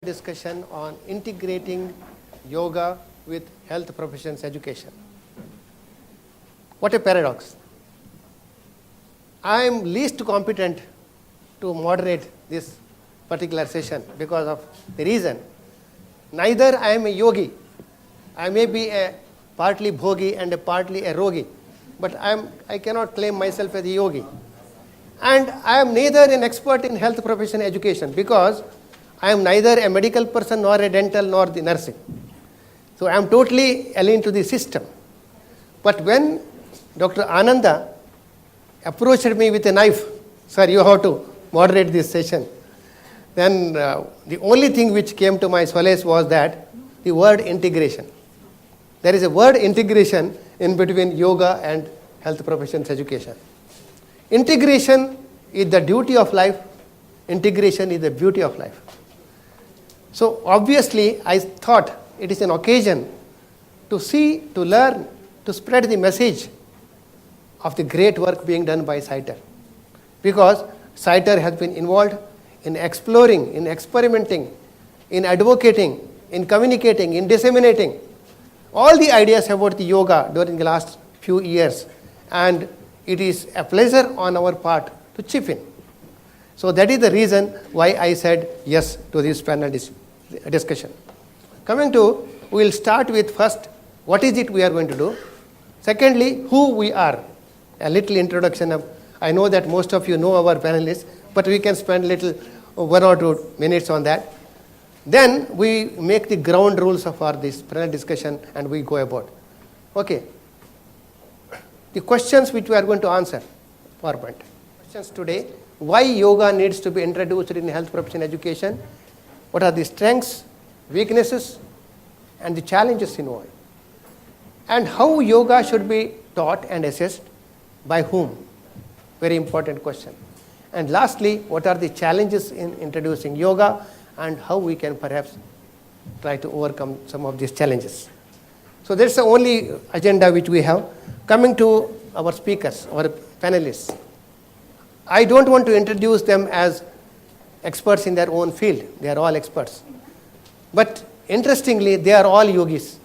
discussion on integrating yoga with health professions education. What a paradox. I am least competent to moderate this particular session because of the reason. Neither I am a yogi. I may be a partly bhogi and a partly a rogi, but I cannot claim myself as a yogi. And I am neither an expert in health profession education because I am neither a medical person nor a dental nor the nursing. So I am totally alien to the system. But when Dr. Ananda approached me with a knife, sir, you have to moderate this session, then the only thing which came to my solace was that the word integration. There is a word integration in between yoga and health professions education. Integration is the duty of life. Integration is the beauty of life. So obviously, I thought it is an occasion to see, to learn, to spread the message of the great work being done by CITER. Because CITER has been involved in exploring, in experimenting, in advocating, in communicating, in disseminating all the ideas about the yoga during the last few years. And it is a pleasure on our part to chip in. So that is the reason why I said yes to this panel discussion. Coming to, we will start with first, what is it we are going to do? Secondly, who we are. A little introduction of, I know that most of you know our panelists, but we can spend little 1 or 2 minutes on that. Then we make the ground rules for this panel discussion and we go about. Okay. The questions which we are going to answer, PowerPoint. Questions today, why yoga needs to be introduced in health profession education? What are the strengths, weaknesses, and the challenges involved? And how yoga should be taught and assessed, by whom? Very important question. And lastly, what are the challenges in introducing yoga and how we can perhaps try to overcome some of these challenges. So that's the only agenda which we have. Coming to our speakers, our panelists, I don't want to introduce them as experts in their own field. They are all experts. But interestingly, they are all yogis.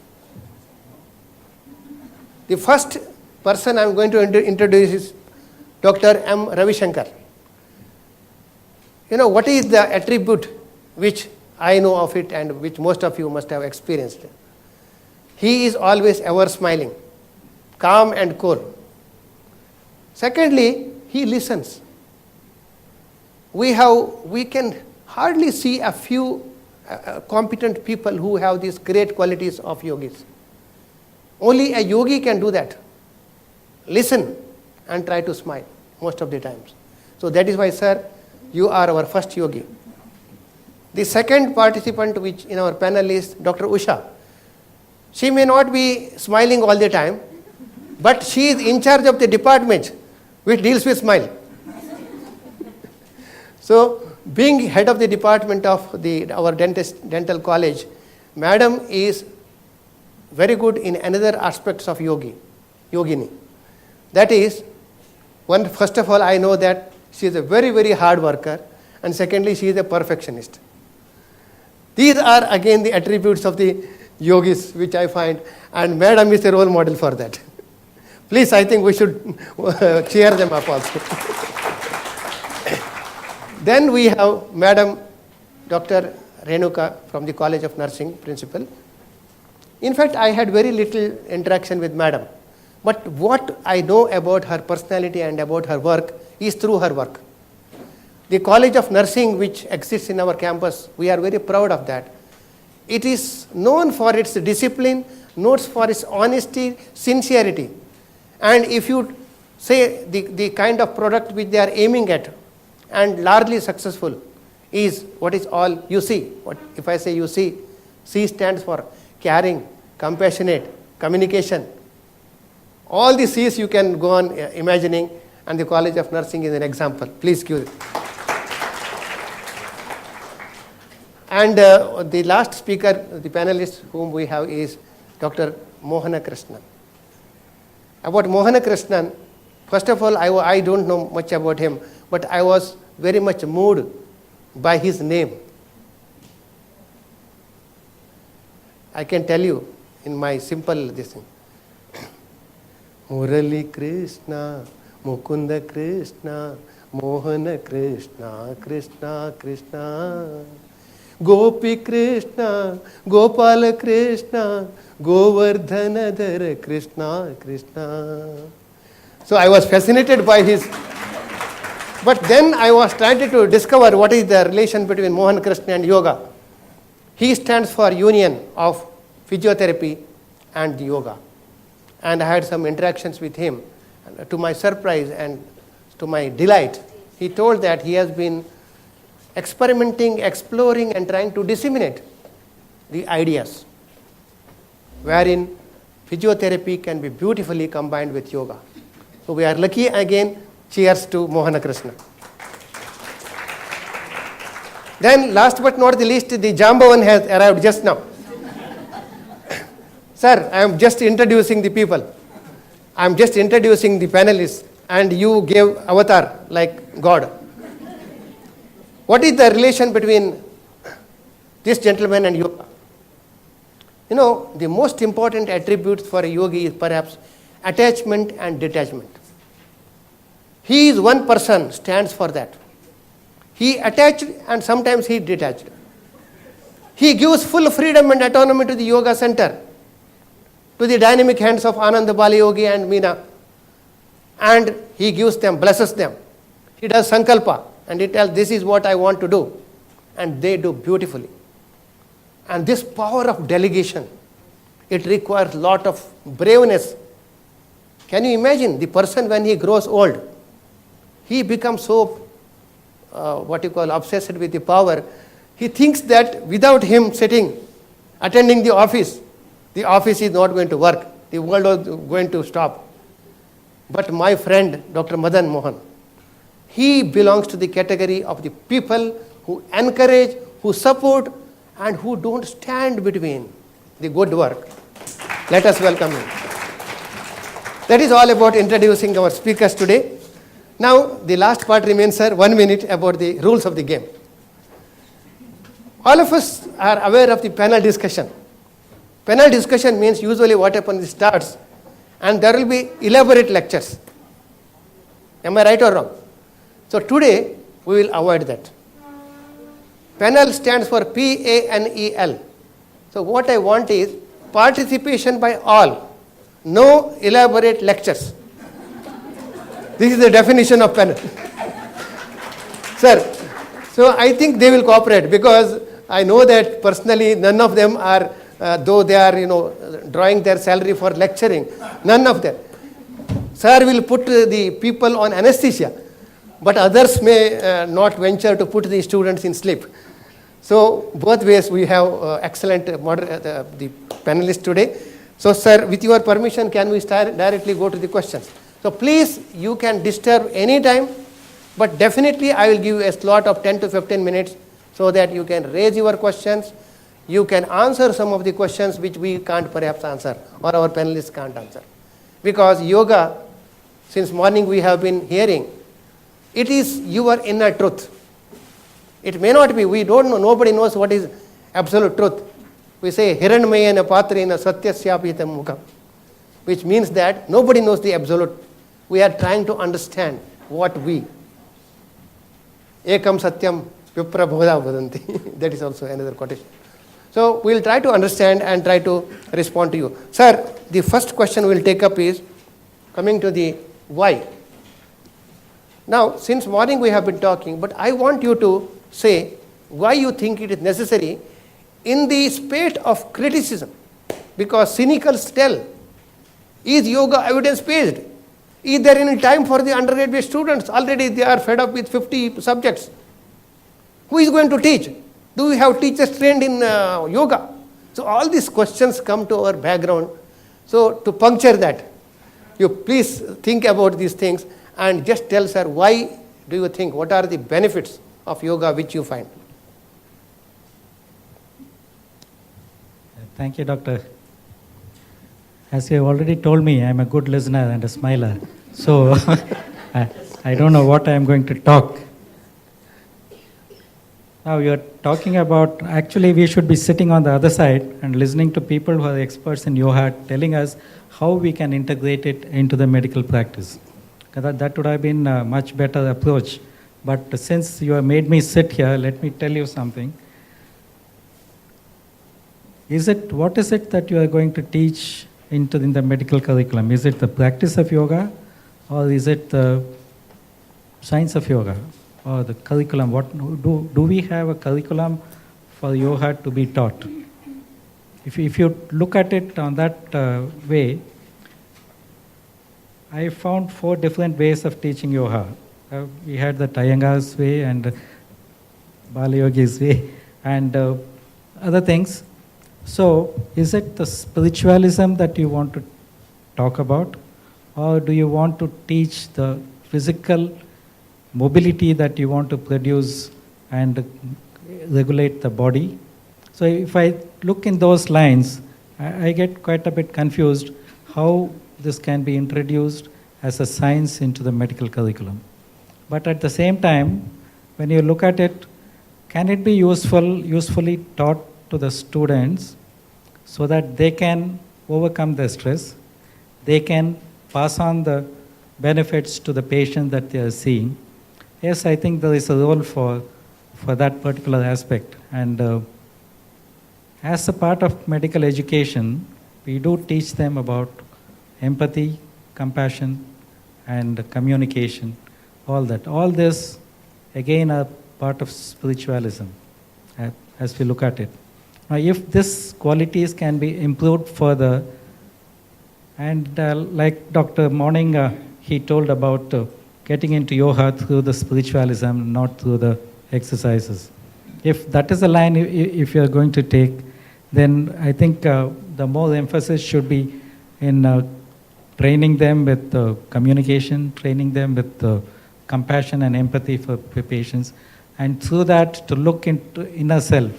The first person I am going to introduce is Dr. M. Ravi Shankar. You know, what is the attribute which I know of it and which most of you must have experienced? He is always ever smiling, calm and cool. Secondly, he listens. We can hardly see a few competent people who have these great qualities of yogis. Only a yogi can do that. Listen and try to smile most of the times. So that is why, sir, you are our first yogi. The second participant which in our panel is Dr. Usha. She may not be smiling all the time, but she is in charge of the department which deals with smile. So, being head of the department of our dental college, madam is very good in another aspects of yogini. That is, first of all, I know that she is a very, very hard worker, and secondly, she is a perfectionist. These are again the attributes of the yogis which I find, and madam is a role model for that. Please, I think we should cheer them up also. Then we have Madam Dr. Renuka from the College of Nursing, principal. In fact, I had very little interaction with madam. But what I know about her personality and about her work is through her work. The College of Nursing, which exists in our campus, we are very proud of that. It is known for its discipline, known for its honesty, sincerity. And if you say the kind of product which they are aiming at and largely successful is what is all UC. If I say UC, C stands for caring, compassionate, communication. All the C's you can go on imagining, and the College of Nursing is an example. Please give it. And the last speaker, the panelist whom we have is Dr. Mohana Krishnan. About Mohana Krishnan, first of all, I don't know much about him, but I was very much moved by his name. I can tell you in my simple this thing. Murali Krishna, Mukunda Krishna, Mohana Krishna, Krishna Krishna, Gopi Krishna, Gopala Krishna, Govardhanadhara Krishna Krishna. So I was fascinated by his. But then I was trying to discover what is the relation between Mohan Krishna and yoga. He stands for Union of Physiotherapy and yoga. And I had some interactions with him. And to my surprise and to my delight, he told that he has been experimenting, exploring, and trying to disseminate the ideas wherein physiotherapy can be beautifully combined with yoga. So we are lucky again. Cheers to Mohana Krishna. Then last but not the least, the Jambavan has arrived just now. Sir, I am just introducing the people. I am just introducing the panelists, and you gave avatar like God. What is the relation between this gentleman and yoga? You know, the most important attributes for a yogi is perhaps attachment and detachment. He is one person, stands for that. He attached and sometimes he detached. He gives full freedom and autonomy to the yoga center, to the dynamic hands of Ananda Bali Yogi and Meena. And he gives them, blesses them. He does sankalpa and he tells, this is what I want to do. And they do beautifully. And this power of delegation, it requires a lot of braveness. Can you imagine the person when he grows old? He becomes so, obsessed with the power. He thinks that without him sitting, attending the office is not going to work. The world is going to stop. But my friend, Dr. Madan Mohan, he belongs to the category of the people who encourage, who support, and who don't stand between the good work. Let us welcome him. That is all about introducing our speakers today. Now, the last part remains, sir, 1 minute about the rules of the game. All of us are aware of the panel discussion. Panel discussion means usually what happens is starts and there will be elaborate lectures. Am I right or wrong? So today, we will avoid that. Panel stands for PANEL. So what I want is participation by all. No elaborate lectures. This is the definition of panel. Sir, so I think they will cooperate because I know that personally none of them are, though they are, drawing their salary for lecturing, none of them. Sir will put the people on anesthesia, but others may not venture to put the students in sleep. So both ways we have excellent the panelists today. So sir, with your permission, can we directly go to the questions? So please, you can disturb any time, but definitely I will give you a slot of 10 to 15 minutes so that you can raise your questions. You can answer some of the questions which we can't perhaps answer or our panelists can't answer. Because yoga, since morning we have been hearing, it is your inner truth. It may not be, we don't know, nobody knows what is absolute truth. We say, Hiranmayena patrena satyasyapitam mukham, which means that nobody knows the absolute. We are trying to understand what we. Ekam satyam vipra bodha vadanti. That is also another quotation. So we will try to understand and try to respond to you. Sir, the first question we will take up is coming to the why. Now, since morning we have been talking, but I want you to say why you think it is necessary in the spate of criticism. Because cynicals tell, is yoga evidence-based? Is there any time for the undergraduate students? Already they are fed up with 50 subjects. Who is going to teach? Do we have teachers trained in yoga? So all these questions come to our background. So to puncture that, you please think about these things and just tell sir, why do you think, what are the benefits of yoga which you find? Thank you, Doctor. As you have already told me, I am a good listener and a smiler. So I don't know what I am going to talk. Now you're talking about, actually we should be sitting on the other side and listening to people who are experts in yoga telling us how we can integrate it into the medical practice. That would have been a much better approach. But since you have made me sit here, let me tell you something. What is it that you are going to teach in the medical curriculum? Is it the practice of yoga, or is it the science of yoga, or the curriculum? Do we have a curriculum for yoga to be taught? If you look at it on that way, I found 4 different ways of teaching yoga. We had the Iyengar's way and Bala Yogi's way and other things. So, is it the spiritualism that you want to talk about, or do you want to teach the physical mobility that you want to produce and regulate the body? So, if I look in those lines, I get quite a bit confused how this can be introduced as a science into the medical curriculum. But at the same time, when you look at it, can it be usefully taught to the students so that they can overcome the stress, they can pass on the benefits to the patient that they are seeing? Yes, I think there is a role for that particular aspect. And as a part of medical education, we do teach them about empathy, compassion, and communication, all that. All this, again, are part of spiritualism as we look at it. Now, if these qualities can be improved further, and like Dr. Morning, he told about getting into yoga through the spiritualism, not through the exercises. If that is a line if you are going to take, then I think the more emphasis should be in training them with communication, training them with compassion and empathy for patients, and through that to look into inner self,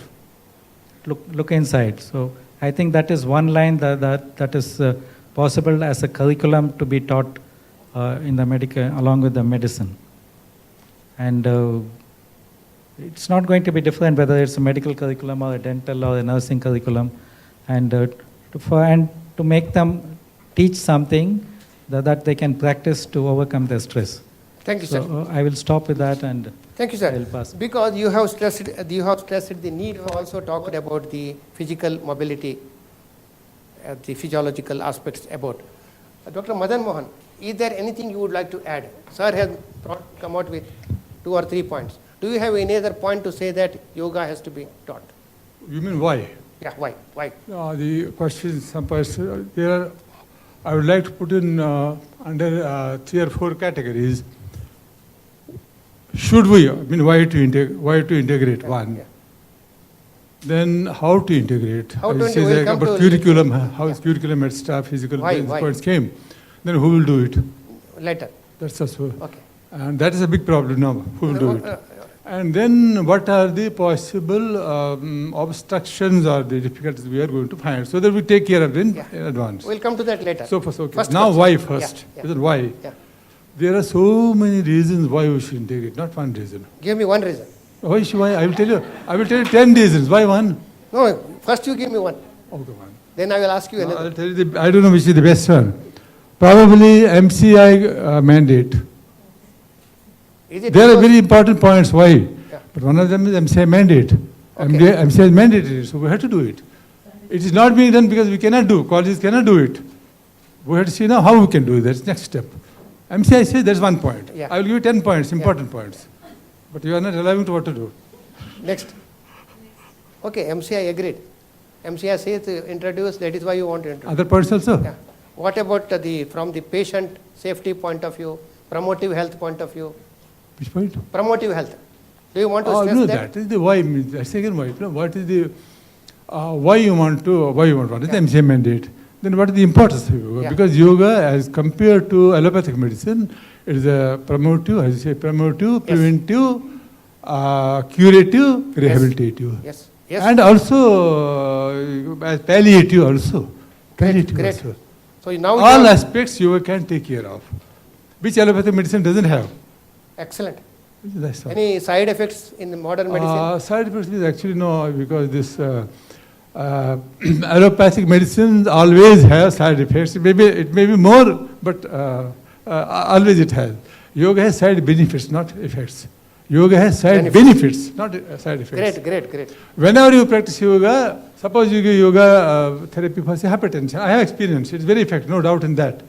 look inside. So I think that is one line that is possible as a curriculum to be taught in the medical along with the medicine. And it's not going to be different whether it's a medical curriculum or a dental or a nursing curriculum, and to make them teach something that they can practice to overcome their stress. Thank you, sir. So I will stop with that and Thank you, sir. I'll pass. Because you have stressed the need. You also talked about the physical mobility, the physiological aspects about. Dr. Madan Mohan, is there anything you would like to add? Sir has come out with 2 or 3 points. Do you have any other point to say that yoga has to be taught? You mean why? Yeah, why? Why? The question, I would like to put in under 3 or 4 categories. Should we? I mean, why to integrate? One. Yeah. Then how to integrate? How to Say integrate? We'll like come about to curriculum, how is curriculum at staff, physical Why? points came. Then who will do it? Later. That's also. Okay. And that is a big problem now. Who will do it? And then what are the possible obstructions or the difficulties we are going to find, so that we take care of them in advance. We'll come to that later. So first, okay. First Now question. why first? Yeah. Why? Yeah. There are so many reasons why we should integrate, not one reason. Give me one reason. Why? I will tell you 10 reasons. Why one? No, first you give me one. Okay, one. Then I will ask you No, another. I'll tell you I don't know which is the best one. Probably MCI mandate. Is it There are because- very important points why. Yeah. But one of them is MCI mandate. Okay. MCI is mandatory, so we have to do it. It is not being done because we cannot do. Colleges cannot do it. We have to see now how we can do it. That's next step. MCI says that's one point. Yeah. I will give you 10 points, important points. But you are not allowing to what to do. Next. Okay, MCI agreed. MCI says to introduce, that is why you want to introduce. Other points also? Yeah. What about from the patient safety point of view, promotive health point of view? Which point? Promotive health. Do you want to Oh, stress no, that? that is the why. That's second why. No, what is the why you want what is the MCI mandate? Then what is the importance of yoga? Yeah. Because yoga, as compared to allopathic medicine, it is a promotive, as you say, promotive, preventive, curative, rehabilitative, Yes. Yes. and also as palliative also. Palliative Great. also. So now All aspects yoga can take care of, which allopathic medicine doesn't have. excellent. That's all. Any side effects in the modern medicine? Side effects is actually no, because this allopathic medicine always has side effects. It may be more, but always it has. Yoga has side benefits, not effects. Yoga has side benefits, not side effects. Great. Whenever you practice yoga, suppose you give yoga therapy for say, hypertension. I have experience. It's very effective, no doubt in that.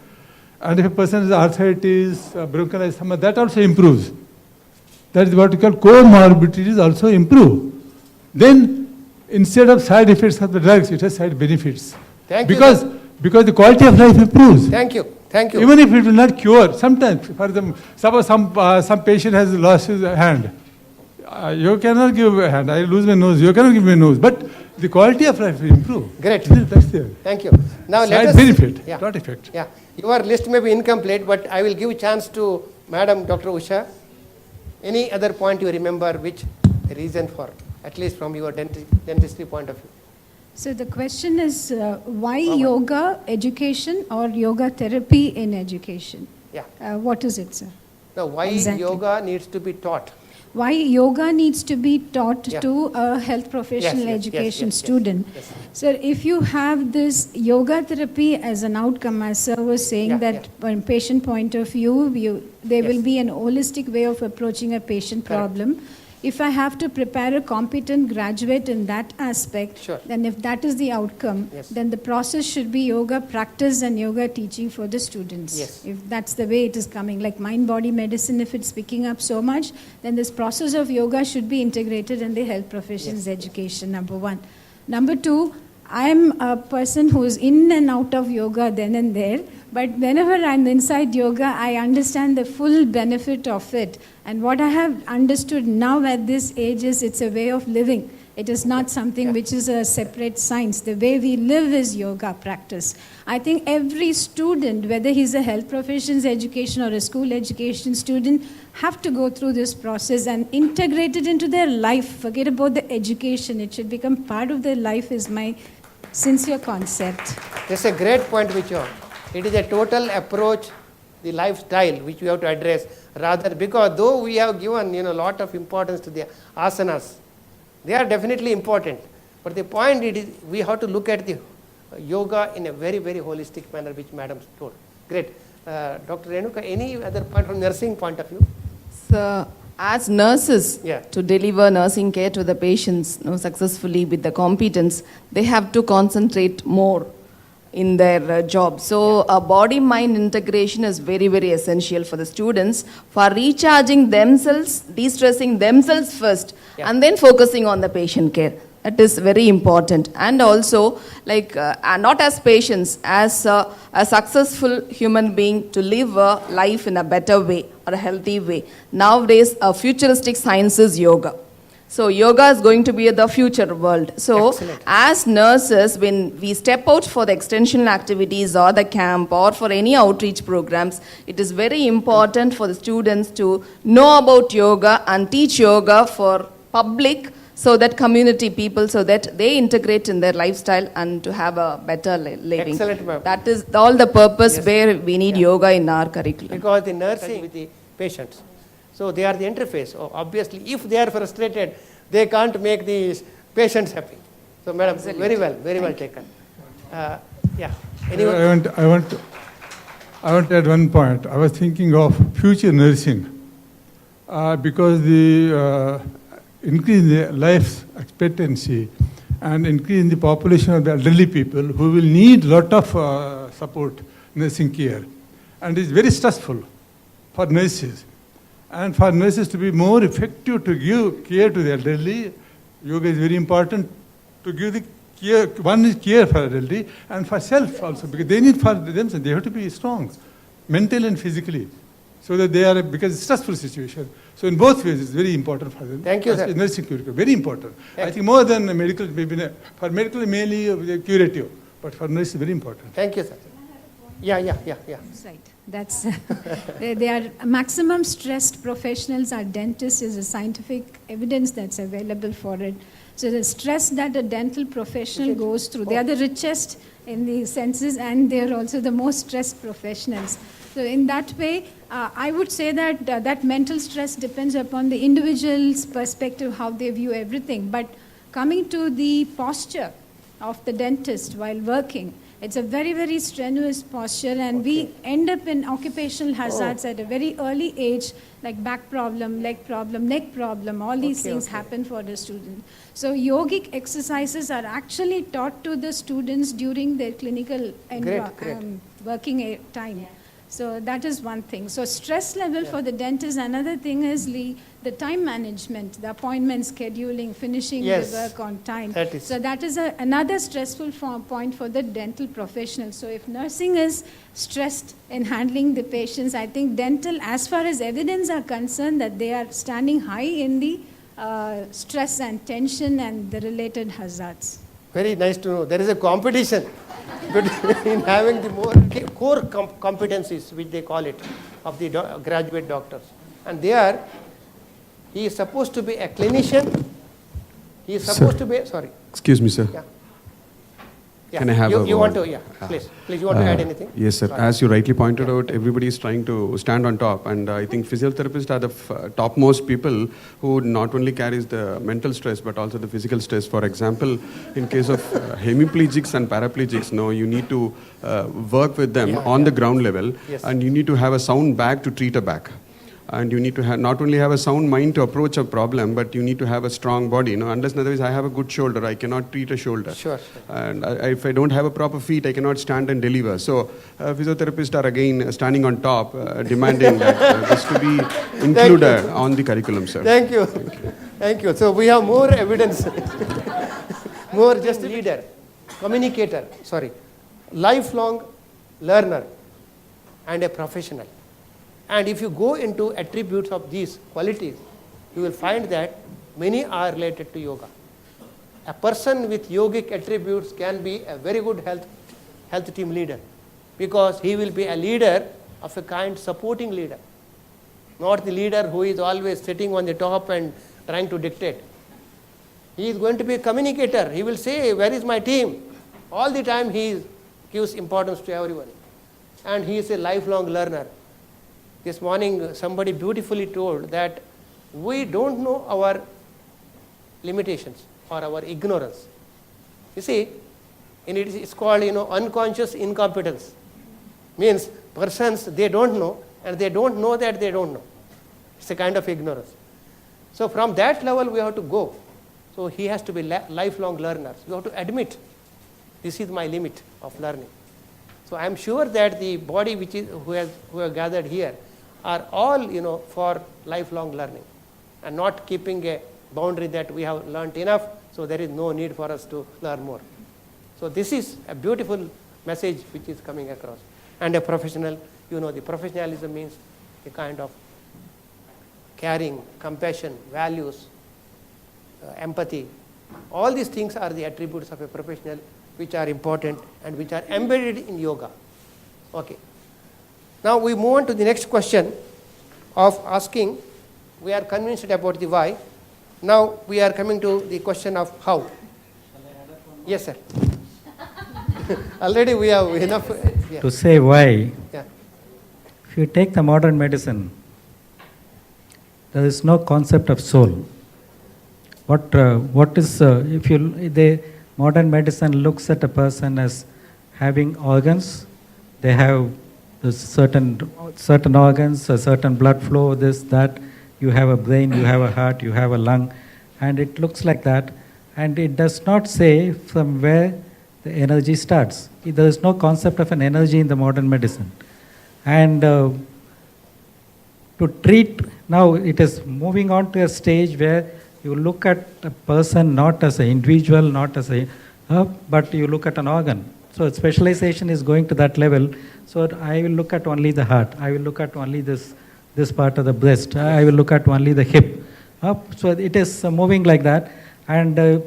And if a person has arthritis, bronchitis, that also improves. That is what we call comorbidities also improve. Then, instead of side effects of the drugs, it has side benefits. Thank you, because the quality of life improves. Thank you. Even if it will not cure, sometimes, for example, suppose some patient has lost his hand. You cannot give a hand. I lose my nose. You cannot give me a nose. But the quality of life will improve. Great. That's there. Thank you. Now let Side us benefit, yeah. not effect. Yeah, your list may be incomplete, but I will give a chance to Madam Dr. Usha. Any other point you remember, which reason for, at least from your dentistry point of view? So the question is why yoga education or yoga therapy in education? Yeah. What is it, sir? Now, why Exactly. yoga needs to be taught? Why yoga needs to be taught Yeah. to a health professional yes, education yes. student. Yes. So if you have this yoga therapy as an outcome, as sir was saying, Yeah, that yeah. from patient point of view, there will Yes. be an holistic way of approaching a patient Correct. problem. If I have to prepare a competent graduate in that aspect, Sure. then if that is the outcome, Yes. then the process should be yoga practice and yoga teaching for the students. Yes. If that's the way it is coming, like mind-body medicine, if it's picking up so much, then this process of yoga should be integrated in the health professions education, number one. Number two, I'm a person who is in and out of yoga then and there, but whenever I'm inside yoga, I understand the full benefit of it. And what I have understood now at this age is it's a way of living. It is not something which is a separate science. The way we live is yoga practice. I think every student, whether he's a health professions education or a school education student, have to go through this process and integrate it into their life. Forget about the education. It should become part of their life is my sincere concept. That's a great point which you have. It is a total approach, the lifestyle which we have to address, rather because though we have given a lot of importance to the asanas, they are definitely important. But the point it is we have to look at the yoga in a very, very holistic manner, which Madam told. Great. Dr. Renuka, any other point from nursing point of view? So, as nurses, Yeah. to deliver nursing care to the patients successfully with the competence, they have to concentrate more in their job. So, a body-mind integration is very, very essential for the students for recharging themselves, de-stressing themselves first, Yeah. and then focusing on the patient care. That is very important. And also, like, not as patients, as a successful human being to live a life in a better way or a healthy way. Nowadays, a futuristic science is yoga. So, yoga is going to be the future world. So, Excellent. as nurses, when we step out for the extension activities or the camp or for any outreach programs, it is very important for the students to know about yoga and teach yoga for public, so that community people, so that they integrate in their lifestyle and to have a better living. Excellent, ma'am. That is all the purpose Yes. where we need Yeah. yoga in our curriculum. Because the nursing with the patients. So they are the interface. So obviously, if they are frustrated, they can't make the patients happy. So, Madam, very well taken. Yeah. Anyone? I want to add one point. I was thinking of future nursing because the increase in the life expectancy and increase in the population of the elderly people who will need lot of support, nursing care. And it's very stressful for nurses. And for nurses to be more effective to give care to the elderly, yoga is very important to give the care. One is care for elderly and for self also, because they need for themselves, they have to be strong, mentally and physically, so that they are, because it's a stressful situation. So in both ways, it's very important for them. Thank you, sir. Nursing curriculum, very important. I think more than medical, maybe for medical mainly curative, but for nurses, very important. Thank you, sir. Yeah. Right. That's they are maximum stressed professionals are dentists is a scientific evidence that's available for it. So the stress that a dental professional goes through, they are the richest in the senses and they are also the most stressed professionals. So in that way, I would say that that mental stress depends upon the individual's perspective, how they view everything. But coming to the posture of the dentist while working, it's a very, very strenuous posture, and we end up in occupational hazards at a very early age, like back problem, leg problem, neck problem. All these things happen for the student. So yogic exercises are actually taught to the students during their clinical working time. So that is one thing. So stress level for the dentist. Another thing is the time management, the appointment scheduling, finishing the work on time. That is another stressful point for the dental professional. So if nursing is stressed in handling the patients, I think dental, as far as evidence are concerned, that they are standing high in the stress and tension and the related hazards. Very nice to know. There is a competition in having the more core competencies, which they call it, of the graduate doctors. And he is supposed to be a clinician. He is supposed to be, sorry. Excuse me, sir. Yeah. Can I have you want to, please, you want to add anything? Yes, sir. Sorry. As you rightly pointed out, everybody is trying to stand on top, and I think physiotherapists are the topmost people who not only carries the mental stress but also the physical stress. For example, in case of hemiplegics and paraplegics, you need to work with them on the ground level, and you need to have a sound back to treat a back. And you need to not only have a sound mind to approach a problem, but you need to have a strong body. Unless otherwise I have a good shoulder, I cannot treat a shoulder. Sure. And if I don't have a proper feet, I cannot stand and deliver. So physiotherapists are again standing on top, demanding that this to be included on the curriculum, sir. Thank you. Thank you. So we have more evidence, more just leader, communicator, lifelong learner and a professional. And if you go into attributes of these qualities, you will find that many are related to yoga. A person with yogic attributes can be a very good health team leader, because he will be a leader of a kind, supporting leader, not the leader who is always sitting on the top and trying to dictate. He is going to be a communicator. He will say, where is my team? All the time he gives importance to everyone. And he is a lifelong learner. This morning, somebody beautifully told that we don't know our limitations or our ignorance. You see, it's called, unconscious incompetence. Means persons, they don't know, and they don't know that they don't know. It's a kind of ignorance. So from that level, we have to go. So he has to be lifelong learners. You have to admit, this is my limit of learning. So I am sure that the body who have gathered here are all, for lifelong learning, and not keeping a boundary that we have learnt enough, so there is no need for us to learn more. So this is a beautiful message which is coming across. And a professional, the professionalism means a kind of caring, compassion, values, empathy. All these things are the attributes of a professional which are important and which are embedded in yoga. Okay. Now we move on to the next question of asking, we are convinced about the why. Now we are coming to the question of how. Yes, sir. Already we have enough. To say why, Yeah. if you take the modern medicine, there is no concept of soul. What is, the modern medicine looks at a person as having organs, they have certain organs, a certain blood flow, this, that, you have a brain, you have a heart, you have a lung, and it looks like that, and it does not say from where the energy starts. There is no concept of an energy in the modern medicine. And to treat, now it is moving on to a stage where you look at a person not as an individual, not as a, but you look at an organ. So specialization is going to that level. So I will look at only the heart. I will look at only this part of the breast. I will look at only the hip. So it is moving like that. And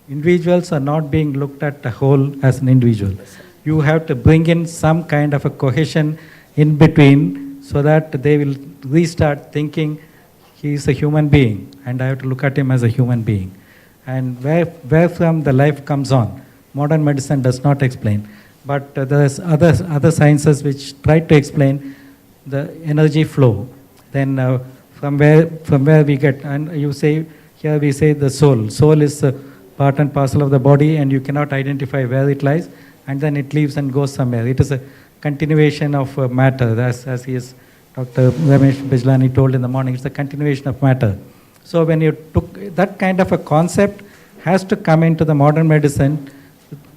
individuals are not being looked at the whole as an individual. You have to bring in some kind of a cohesion in between so that they will restart thinking he is a human being and I have to look at him as a human being. And where from the life comes on, modern medicine does not explain. but there's other sciences which try to explain the energy flow. Then from where we get, and you say, here we say the soul. Soul is part and parcel of the body, and you cannot identify where it lies, and then it leaves and goes somewhere. It is a continuation of matter, as he is, Dr. Ramesh Bijlani told in the morning, it's a continuation of matter. So when you took that kind of a concept has to come into the modern medicine.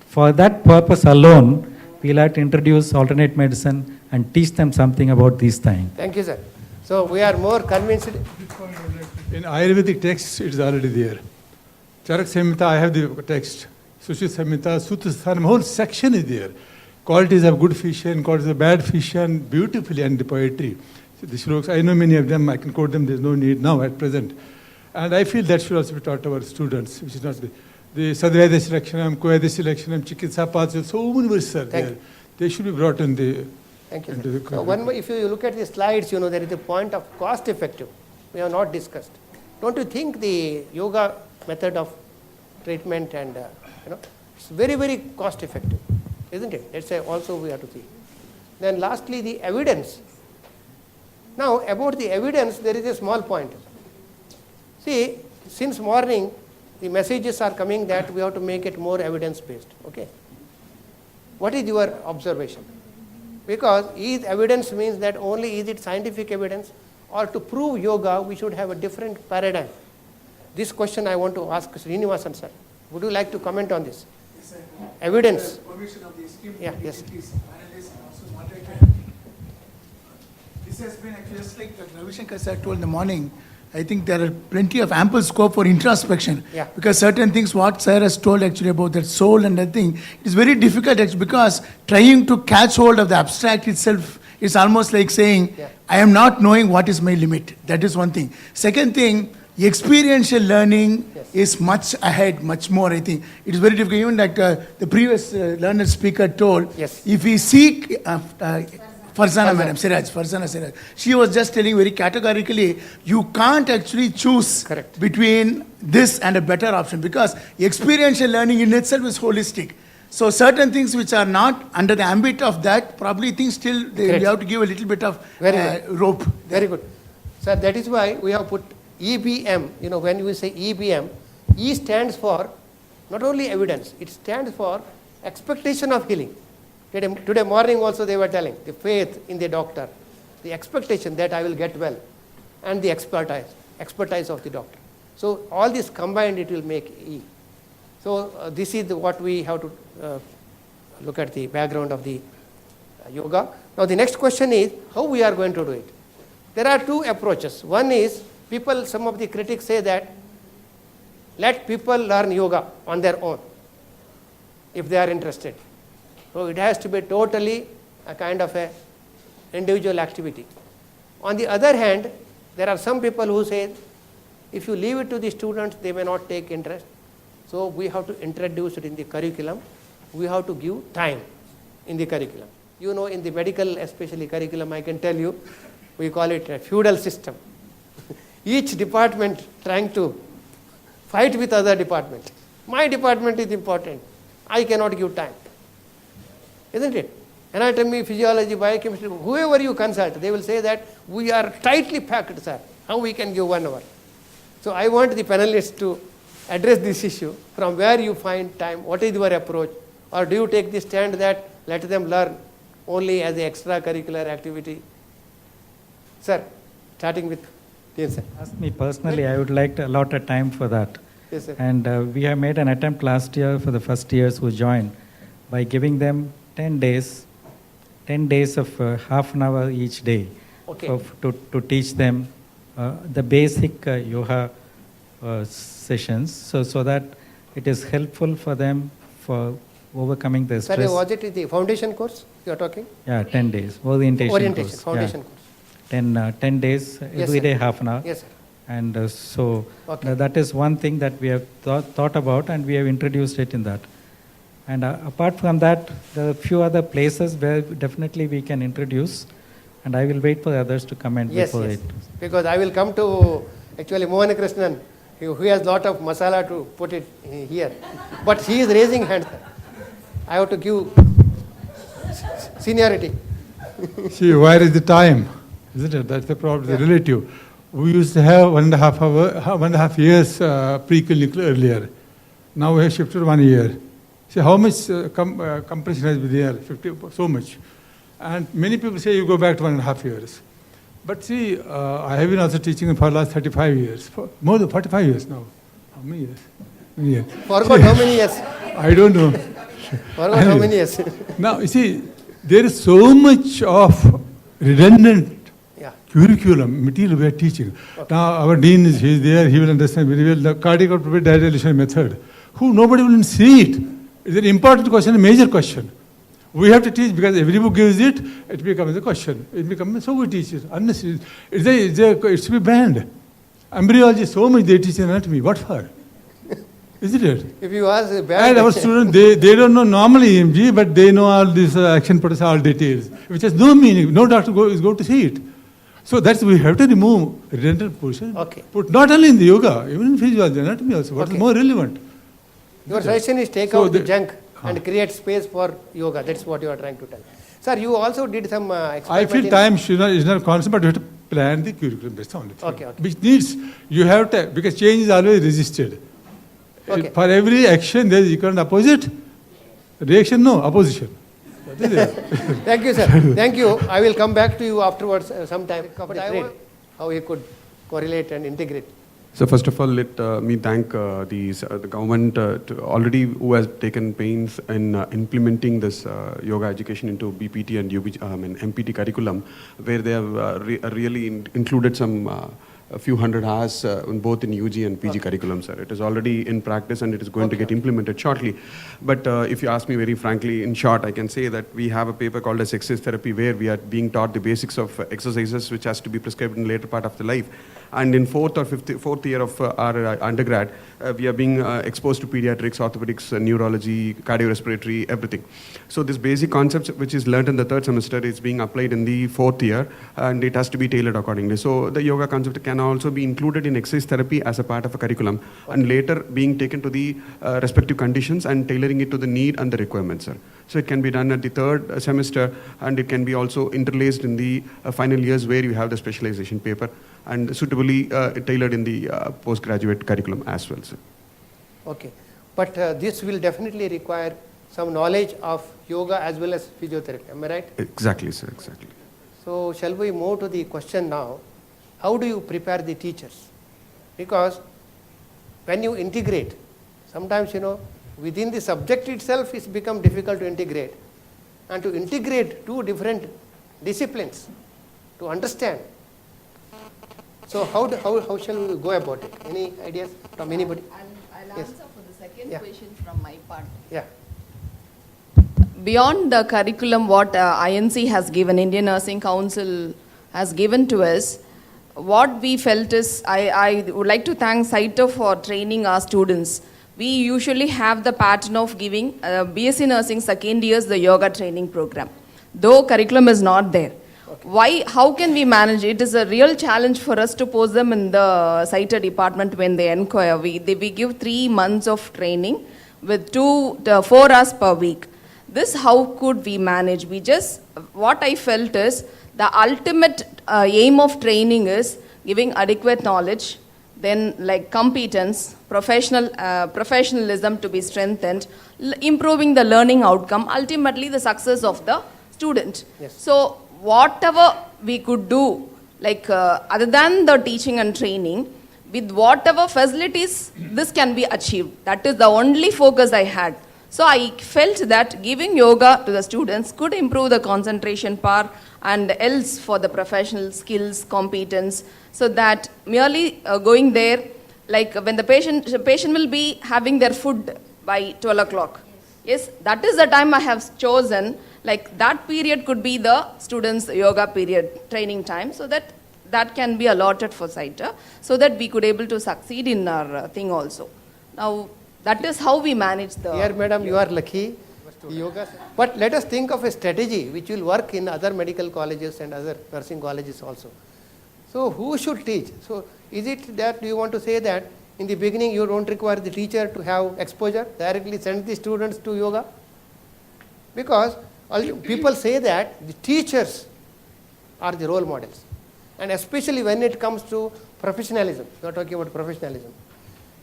For that purpose alone, we'll have to introduce alternate medicine and teach them something about these things. Thank you, sir. So we are more convinced. In Ayurvedic texts, it is already there. Charak Samhita, I have the text. Sushit Samhita, Sutra Sthanam, whole section is there. Qualities of good fission, qualities of bad fission, beautifully, and the poetry. So the shlokas, I know many of them, I can quote them, there's no need now at present. And I feel that should also be taught to our students, which is not the Sadveda Lakshanam, Koyada Lakshanam, Chikitsa Paths, so many verses are there. They should be brought in the. Thank you, into sir. the So one more, if you look at the slides, you know, there is a point of cost effective. We have not discussed. Don't you think the yoga method of treatment and, it's very, very cost effective, isn't it? That's also we have to see. Then lastly, the evidence. Now, about the evidence, there is a small point. See, since morning, the messages are coming that we have to make it more evidence-based, okay? What is your observation? Because is evidence means that only is it scientific evidence, or to prove yoga, we should have a different paradigm. This question I want to ask Srinivasan sir. Would you like to comment on this? Yes, sir. Evidence. Permission of the esteemed Yeah, yes. committees, panelists, and also moderator. This has been actually just like Dr. Ravi Shankar sir told in the morning. I think there are plenty of ample scope for introspection. Yeah. Because certain things what sir has told actually about that soul and that thing, it is very difficult actually because trying to catch hold of the abstract itself is almost like saying, Yeah. I am not knowing what is my limit. That is one thing. Second thing, experiential learning is much ahead, much more, I think. It is very difficult. Even like the previous learned speaker told, Yes. if we seek, Farzana madam, Farzana Siraj, she was just telling very categorically, you can't actually choose Correct. between this and a better option because experiential learning in itself is holistic. So certain things which are not under the ambit of that, probably things still, Correct. you have to give a little bit of Very good. rope. Very good. Sir, that is why we have put EBM. You know, when we say EBM, E stands for not only evidence, it stands for expectation of healing. Today morning also they were telling, the faith in the doctor, the expectation that I will get well, and the expertise of the doctor. So all this combined, it will make E. So this is what we have to look at the background of the yoga. Now the next question is, how we are going to do it? There are two approaches. One is, some of the critics say that, let people learn yoga on their own, if they are interested. So it has to be totally a kind of a individual activity. On the other hand, there are some people who say, if you leave it to the students, they may not take interest. So we have to introduce it in the curriculum. We have to give time in the curriculum. You know, in the medical, especially curriculum, I can tell you, we call it a feudal system. Each department trying to fight with other department. My department is important. I cannot give time. Isn't it? Anatomy, physiology, biochemistry, whoever you consult, they will say that we are tightly packed, sir. How we can give 1 hour? So I want the panelists to address this issue. From where you find time, what is your approach? Or do you take the stand that let them learn only as an extracurricular activity? Sir, starting with Dean sir. Ask me personally, I would like to allot a time for that. Yes, sir. And we have made an attempt last year for the first years who joined by giving them 10 days of half an hour each day Okay. to teach them the basic yoga sessions so that it is helpful for them for overcoming the Sir, stress. was it the foundation course you are talking? Yeah, 10 days. Orientation course. Foundation Yeah. course. 10 days, Yes, every sir. day half an hour. Yes, sir. And Okay. that is one thing that we have thought about, and we have introduced it in that. And apart from that, there are a few other places where definitely we can introduce, and I will wait for others to comment Yes, before yes. it. Because I will come to actually Mohan Krishnan, who has lot of masala to put it here. But he is raising hands. I have to give seniority. See, where is the time? Isn't it? That's the problem, the relative. We used to have 1.5 years pre-clinical earlier. Now we have shifted 1 year. See how much compression has been there, 50, so much. And many people say you go back to 1.5 years. But see, I have been also teaching for the last 35 years, for more than 45 years now. How many years? Many years. Forgot how many years? I don't know. Forgot how many years? Now, you see, there is so much of redundant Yeah. curriculum, material we are teaching. Now, our dean is he's there, he will understand very well the cardiac output dilation method. Who nobody will see it. It's an important question, a major question. We have to teach because every book gives it, it becomes a question. It becomes, so we teach it. Unnecessary. It should be banned. Embryology, so much they teach anatomy. What for? Isn't it? If you ask a bad And our students, they don't know normally EMG, but they know all these action potential, all details, which has no meaning. No doctor is going to see it. So that's we have to remove redundant portion. Okay. Put not only in the yoga, even in physiology, anatomy also. What is Okay. more relevant? Your suggestion is take So out the the- junk and create space for yoga. That's what you are trying to tell. Sir, you also did some I experiment feel in- time is not constant, but you have to plan the curriculum. That's the only thing. Okay, okay. Which needs, you have to, because change is always resisted. Okay. For every action, there is equal and opposite. Reaction, no, opposition. That is it. Thank you, sir. Thank you. I will come back to you afterwards sometime. But I want how you could correlate and integrate. So first of all, let me thank the government already who has taken pains in implementing this yoga education into BPT and MPT curriculum, where they have really included some a few hundred hours in both in UG and PG curriculum, sir. It is already in practice and it is going to get implemented shortly. But if you ask me very frankly, in short, I can say that we have a paper called as exercise therapy where we are being taught the basics of exercises which has to be prescribed in the later part of the life. And in fourth year of our undergrad, we are being exposed to pediatrics, orthopedics, neurology, cardiorespiratory, everything. So this basic concepts which is learned in the third semester is being applied in the fourth year, and it has to be tailored accordingly. So the yoga concept can also be included in exercise therapy as a part of a curriculum, and later being taken to the respective conditions and tailoring it to the need and the requirements, sir. So it can be done at the third semester, and it can be also interlaced in the final years where you have the specialization paper, and suitably tailored in the postgraduate curriculum as well, sir. Okay. But this will definitely require some knowledge of yoga as well as physiotherapy. Am I right? Exactly, sir, exactly. So shall we move to the question now? How do you prepare the teachers? Because when you integrate, sometimes, within the subject itself it's become difficult to integrate. And to integrate two different disciplines, to understand. So how shall we go about it? Any ideas from anybody? I'll Yes. answer for the second Yeah. question from my part. Yeah. Beyond the curriculum, what INC has given, Indian Nursing Council has given to us, what we felt is, I would like to thank SITO for training our students. We usually have the pattern of giving BSc Nursing second years the yoga training program, though curriculum is not there. Why? How can we manage? It is a real challenge for us to post them in the SITA department when they inquire. We give 3 months of training with 4 hours per week. This how could we manage? What I felt is the ultimate aim of training is giving adequate knowledge, then like competence, professionalism to be strengthened, improving the learning outcome, ultimately the success of the student. Yes. So whatever we could do, like other than the teaching and training, with whatever facilities, this can be achieved. That is the only focus I had. So I felt that giving yoga to the students could improve the concentration power and else for the professional skills, competence, so that merely going there, like when the patient will be having their food by 12 o'clock. Yes, that is the time I have chosen, like that period could be the students' yoga period, training time, so that can be allotted for SITA, so that we could able to succeed in our thing also. Now, that is how we manage the... Here, madam, you are lucky. Yoga. But let us think of a strategy which will work in other medical colleges and other nursing colleges also. So, who should teach? So, is it that you want to say that in the beginning you don't require the teacher to have exposure, directly send the students to yoga? Because People say that the teachers are the role models. And especially when it comes to professionalism, we are talking about professionalism.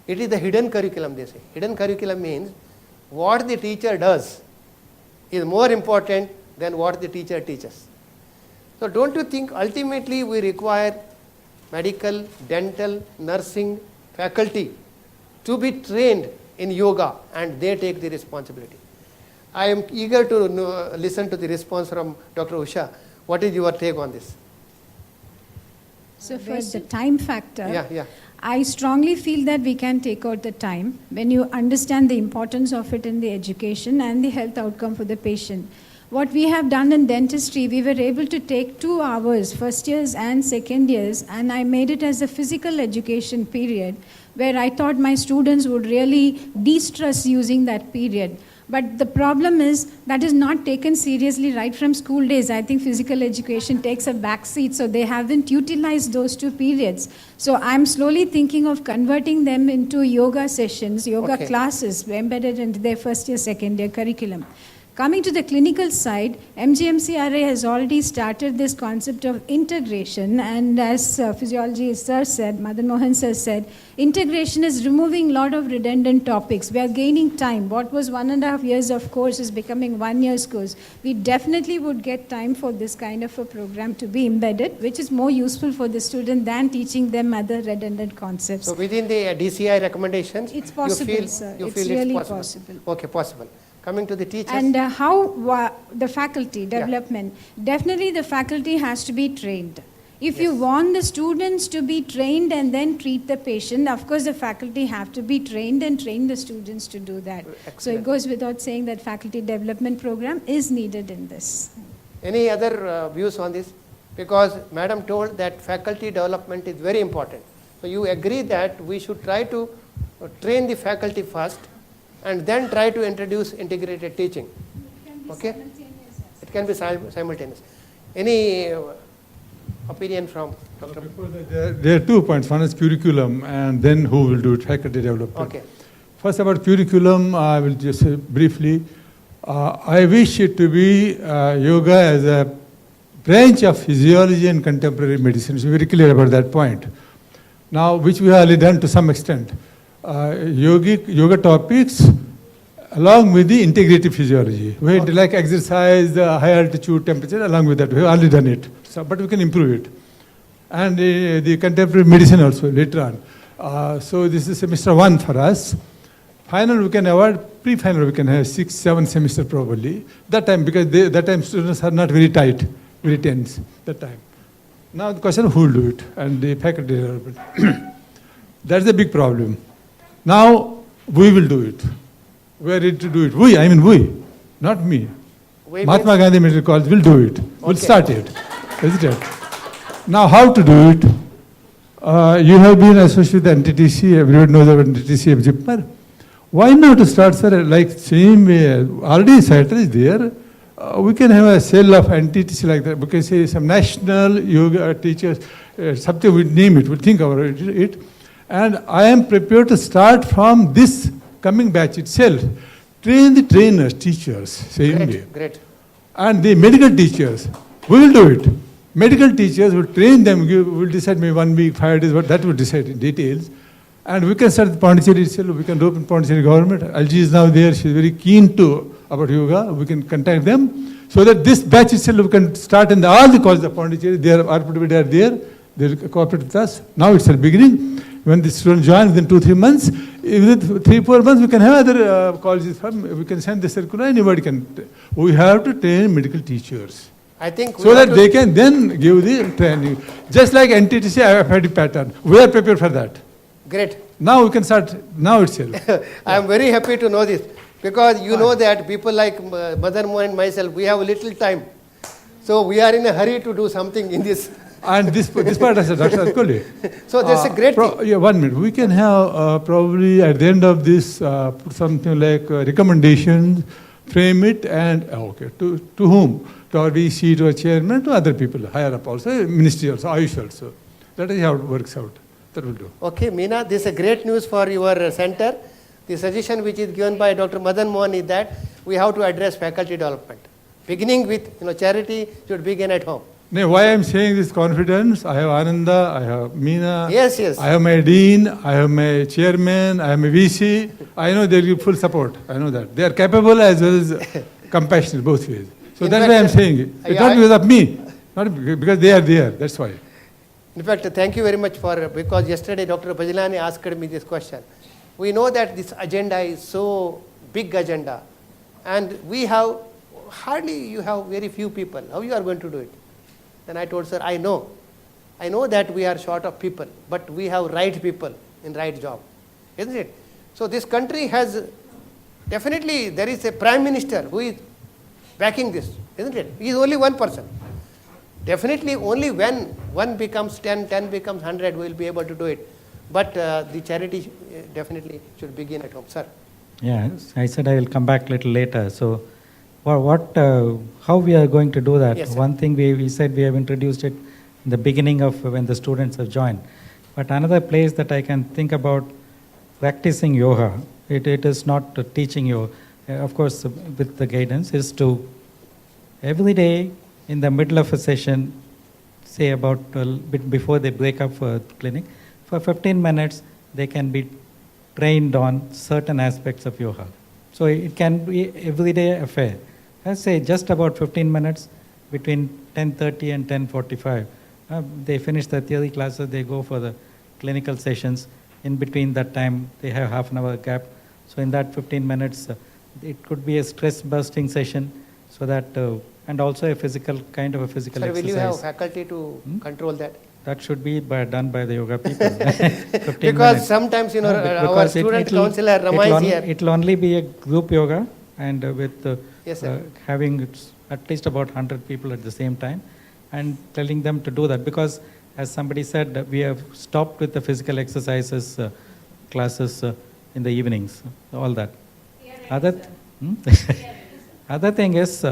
It is the hidden curriculum, they say. Hidden curriculum means what the teacher does is more important than what the teacher teaches. So don't you think ultimately we require medical, dental, nursing faculty to be trained in yoga, and they take the responsibility? I am eager to listen to the response from Dr. Usha. What is your take on this? So for the time factor, Yeah. I strongly feel that we can take out the time when you understand the importance of it in the education and the health outcome for the patient. What we have done in dentistry, we were able to take 2 hours, first years and second years, and I made it as a physical education period where I thought my students would really de-stress using that period. But the problem is that is not taken seriously right from school days. I think physical education takes a back seat, so they haven't utilized those 2 periods. So I'm slowly thinking of converting them into yoga sessions, yoga Okay. classes embedded into their first year, second year curriculum. Coming to the clinical side, MGMCRA has already started this concept of integration, and as physiology sir said, Madan Mohan sir said, integration is removing a lot of redundant topics. We are gaining time. What was 1.5 years of course is becoming 1 year's course. We definitely would get time for this kind of a program to be embedded, which is more useful for the student than teaching them other redundant concepts. So within the DCI recommendations, It's possible, you feel, sir. You It's feel really it's possible. Okay, possible. Coming to the teachers. And the faculty development, definitely the faculty has to be trained. If you want the students to be trained and then treat the patient, of course the faculty have to be trained and train the students to do that. So Excellent. it goes without saying that faculty development program is needed in this. Any other views on this? Because Madam told that faculty development is very important. So you agree that we should try to train the faculty first and then try to introduce integrated teaching. Okay? It can be simultaneous. Any opinion from Dr. There are 2 points. One is curriculum, and then who will do it, faculty development. Okay. First, about curriculum, I will just say briefly. I wish it to be yoga as a branch of physiology and contemporary medicine. So very clear about that point. Now, which we have already done to some extent. Yoga topics along with the integrative physiology. We had like exercise, high altitude temperature, along with that. We have already done it. So, but we can improve it. And the contemporary medicine also later on. So this is semester 1 for us. Final we can avoid, pre-final we can have 6, 7 semester probably. That time, because that time students are not very tight, very tense that time. Now the question who will do it and the faculty development. That's a big problem. Now we will do it. We are ready to do it. We, not me. We Mahatma means- Gandhi Medical College will do it. We'll Okay. start it. Isn't it? Now how to do it? You have been associated with NTTC, everyone knows about NTTC of Jipmer. Why not start, sir, like same way, already center is there. We can have a cell of NTTC like that. We can say some national yoga teachers, something we name it, we think about it. And I am prepared to start from this coming batch itself. Train the trainers, teachers, same way. Great, great. And the medical teachers, we will do it. Medical teachers will train them, will decide maybe 1 week, 5 days, but that will decide in details. And we can start the Pondicherry itself, we can open Pondicherry government. LG is now there, she's very keen about yoga, we can contact them. So that this batch itself we can start in all the colleges of Pondicherry, they are there, they cooperate with us. Now it's the beginning. When the students join within 2-3 months, within 3-4 months we can have other colleges from, we can send the circular, anybody can. We have to train medical teachers. I think we So have that to- they can then give the training. Just like NTTC IFID pattern. We are prepared for that. Great. Now we can start now itself. I am very happy to know this because you know that people like Madan Mohan and myself, we have little time. So we are in a hurry to do something in this. And this part I said, Dr. Adkoli. So that's a great thing. Yeah, 1 minute. We can have probably at the end of this put something like recommendations, frame it, and okay, to whom? To our VC, to our chairman, to other people, higher up also, ministry also, Ayush also. That is how it works out. That will do. Okay, Meena, this is a great news for your center. The suggestion which is given by Dr. Madan Mohan is that we have to address faculty development. Beginning with charity should begin at home. No, why I'm saying this confidence, I have Ananda, I have Meena, Yes, yes. I have my dean, I have my chairman, I have my VC. I know they'll give full support. I know that. They are capable as well as compassionate both ways. So In that's fact, why I'm saying it. It's not because of me, not because they are there. That's why. In fact, thank you very much because yesterday Dr. Bajlani asked me this question. We know that this agenda is so big agenda, and we have you have very few people. How you are going to do it? Then I told sir, I know that we are short of people, but we have right people in right job, isn't it? So this country has definitely, there is a prime minister who is backing this, isn't it? He is only one person. Definitely only when one becomes 10, 10 becomes 100, we will be able to do it. But the charity definitely should begin at home. Sir. Yeah, I said I will come back a little later. So, how we are going to do that? Yes, sir. One thing we said we have introduced it in the beginning of when the students have joined. But another place that I can think about practicing yoga, it is not teaching yoga, of course, with the guidance, is to every day in the middle of a session, say about a bit before they break up for clinic, for 15 minutes, they can be trained on certain aspects of yoga. So it can be everyday affair. Let's say just about 15 minutes between 10:30 and 10:45. They finish the theory classes, they go for the clinical sessions. In between that time, they have half an hour gap. So in that 15 minutes, it could be a stress-busting session, so that, and also a physical Sir, exercise. will you have faculty to control that? That should be done by the yoga people. 15 Because minutes. sometimes, No, our because student it'll- counselor it'll Ramai is only- here. It'll only be a group yoga, and with Yes, sir. having at least about 100 people at the same time, and telling them to do that. Because, as somebody said, we have stopped with the physical exercises classes in the evenings, all that. Other thing is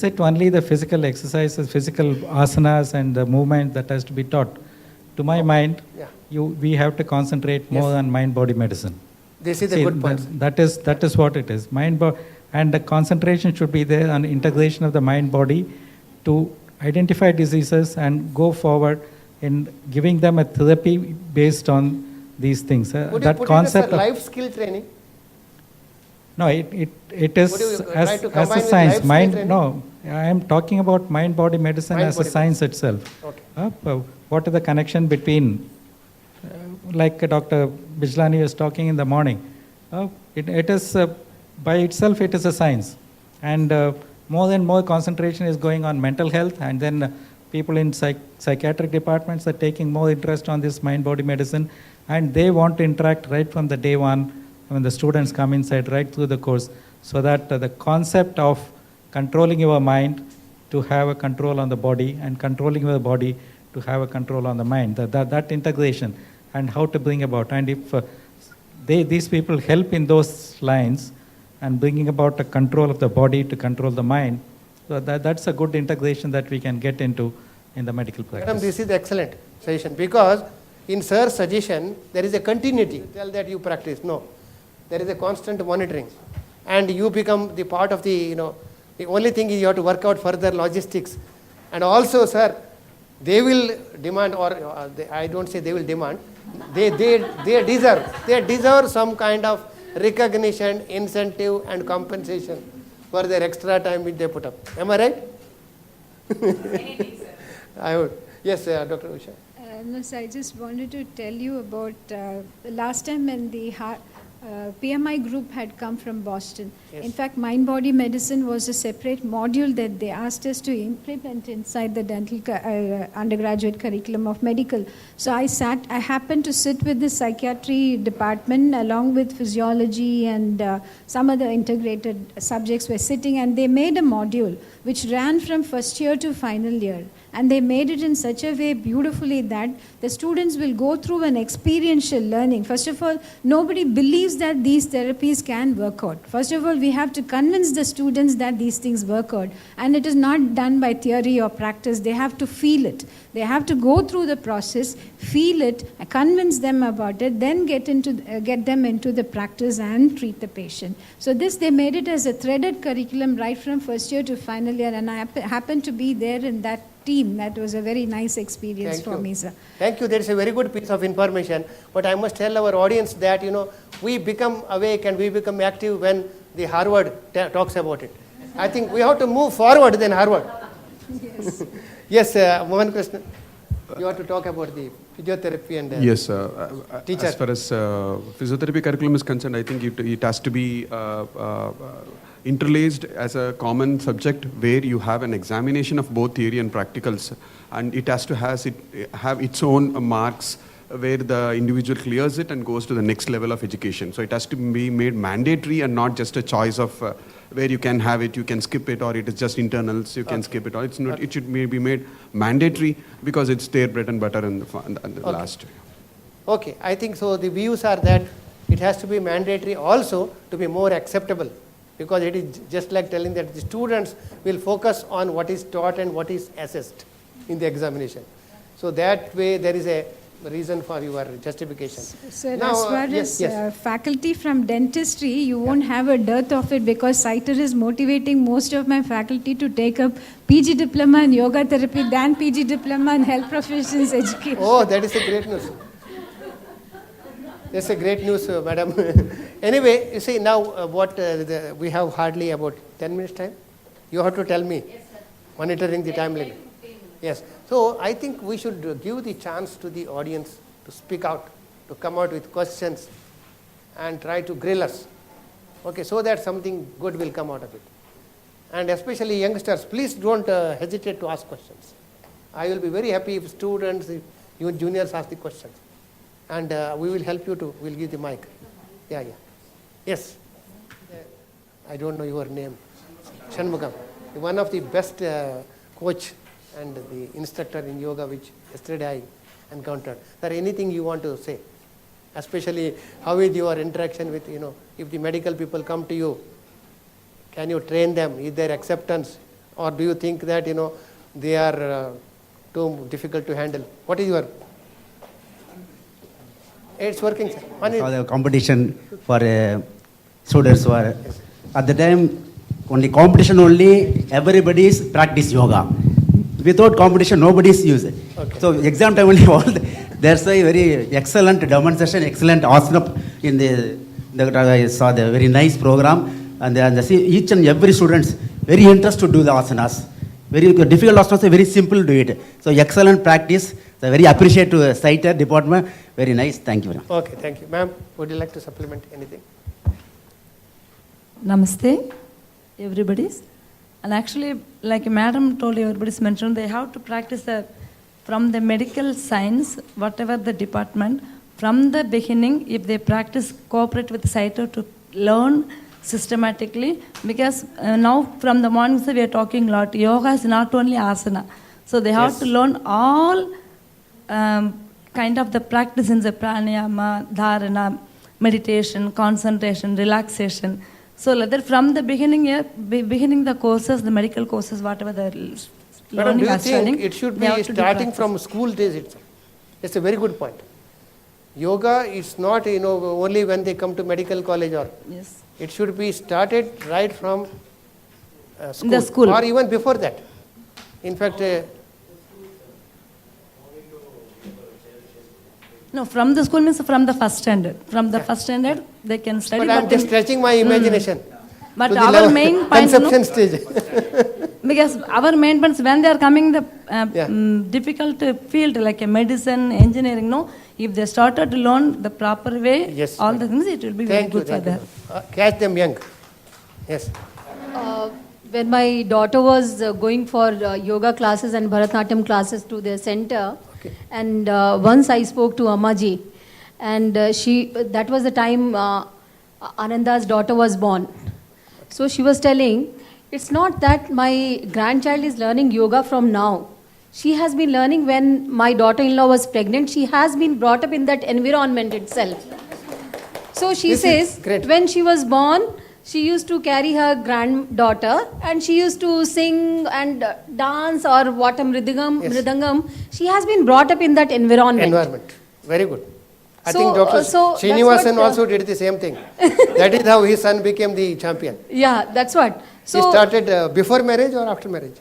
it only the physical exercises, physical asanas and the movement that has to be taught? To my mind, Yeah. we have to concentrate more on mind-body medicine. This is a See, good point. that is what it is. And the concentration should be there on integration of the mind-body to identify diseases and go forward in giving them a therapy based on these things. Would That you put concept it as a of, life skill training? no, it is Would you try as to a combine with science. life skill Mind, training? no, I am talking about mind-body medicine as a Mind-body science itself. Okay. What is the connection between, like Dr. Bijlani was talking in the morning, it is by itself it is a science, and more and more concentration is going on mental health, and then people in psychiatric departments are taking more interest on this mind-body medicine, and they want to interact right from the day one when the students come inside, right through the course, so that the concept of controlling your mind to have a control on the body, and controlling your body to have a control on the mind, that integration and how to bring about. And if these people help in those lines and bringing about a control of the body to control the mind, so that's a good integration that we can get into in the medical practice. Madam, this is excellent suggestion, because in sir's suggestion, there is a continuity. Tell that you practice. No. There is a constant monitoring. And you become the part of the only thing is you have to work out further logistics. And also, sir, they will demand, or I don't say they will demand, they deserve some kind of recognition, incentive and compensation for their extra time which they put up. Am I right? Anything, sir. I would. Yes, Dr. Usha. No, sir, I just wanted to tell you about the last time when the PMI group had come from Boston. Yes. In fact, mind-body medicine was a separate module that they asked us to implement inside the dental undergraduate curriculum of medical. So I happened to sit with the psychiatry department along with physiology and some other integrated subjects were sitting, and they made a module which ran from first year to final year. And they made it in such a way beautifully that the students will go through an experiential learning. First of all, nobody believes believes that these therapies can work out. First of all, we have to convince the students that these things work out. And it is not done by theory or practice. They have to feel it. They have to go through the process, feel it, convince them about it, then get them into the practice and treat the patient. So this, they made it as a threaded curriculum right from first year to final year, and I happened to be there in that team. That was a very nice experience Thank for you. me, sir. Thank you. That is a very good piece of information. But I must tell our audience that, we become awake and we become active when the Harvard talks about it. I think we have to move forward than Harvard. Yes. Yes, Mohan Krishnan, you want to talk about the physiotherapy and Yes, teacher. as far as physiotherapy curriculum is concerned, I think it has to be interlaced as a common subject where you have an examination of both theory and practicals, and it has to have its own marks where the individual clears it and goes to the next level of education. So it has to be made mandatory and not just a choice of where you can have it, you can skip it, or it is just internals, you can skip it, or it's not. It should be made mandatory because it's their bread and butter in the last. Okay, I think so. The views are that it has to be mandatory also to be more acceptable, because it is just like telling that the students will focus on what is taught and what is assessed in the examination. So that way there is a reason for your justification. Sir, Now, as far yes, as faculty from dentistry, you won't have a dearth of it, because CITER is motivating most of my faculty to take up PG diploma in yoga therapy than PG diploma in health professions education. Oh, that is a great news. That's a great news, madam. Anyway, you see now we have hardly about 10 minutes time. You have to tell me, monitoring the time limit. Yes. So I think we should give the chance to the audience to speak out, to come out with questions and try to grill us. Okay, so that something good will come out of it. And especially youngsters, please don't hesitate to ask questions. I will be very happy if students, if you juniors ask the questions. And we will help you to, we'll give the mic. Yeah. Yes. I don't know your name. Shanmugam. One of the best coach and the instructor in yoga which yesterday I encountered. Is there anything you want to say? Especially how is your interaction with, if the medical people come to you, can you train them? Is there acceptance? Or do you think that, they are too difficult to handle? What is your... It's working, sir. For the competition for students who are at the time, only competition only, everybody is practice yoga. Without competition, nobody is used. Okay. So exam time only there's a very excellent demonstration, excellent asana I saw the very nice program, and each and every students very interested to do the asanas. Very difficult asanas, very simple to do it. So excellent practice. So very appreciate to CITER department. Very nice. Thank you. Okay, thank you. Ma'am, would you like to supplement anything? Namaste, everybody. And actually, like Madam told you, everybody's mentioned, they have to practice from the medical science, whatever the department, from the beginning, if they practice, cooperate with CITER to learn systematically, because now from the morning we are talking a lot, yoga is not only asana. So they have to learn all kind of the practice in the pranayama, dharana, meditation, concentration, relaxation. So whether from the beginning the courses, the medical courses, whatever they're Madam, learning do you or studying, think it should they have be to do starting practice. from school days itself? That's a very good point. Yoga is not, only when they come to medical college or... Yes. It should be started right from school, The school. or even before that. In fact, No, from the school means from the first standard. From the first standard, they can study. but I'm just then- stretching my imagination. But to the our level- main point, conception stage. because our main points, when they are coming the Yeah. difficult field like a medicine, engineering, no, if they started to learn the proper way, Yes, all madam. the things, it will be very Thank you, good for thank you. them. Catch them young. Yes. When my daughter was going for yoga classes and Bharatanatyam classes to their center, Okay. and once I spoke to Ammaji, and that was the time Ananda's daughter was born. So she was telling, it's not that my grandchild is learning yoga from now. She has been learning when my daughter-in-law was pregnant. She has been brought up in that environment itself. So she This is says, great. when she was born, she used to carry her granddaughter and she used to sing and dance or what mridangam. She has been brought up in that environment. Very good. I So, think Dr. so that's Srinivasan what, also did the same thing. That is how his son became the champion. Yeah, that's what. He So started before marriage or after marriage?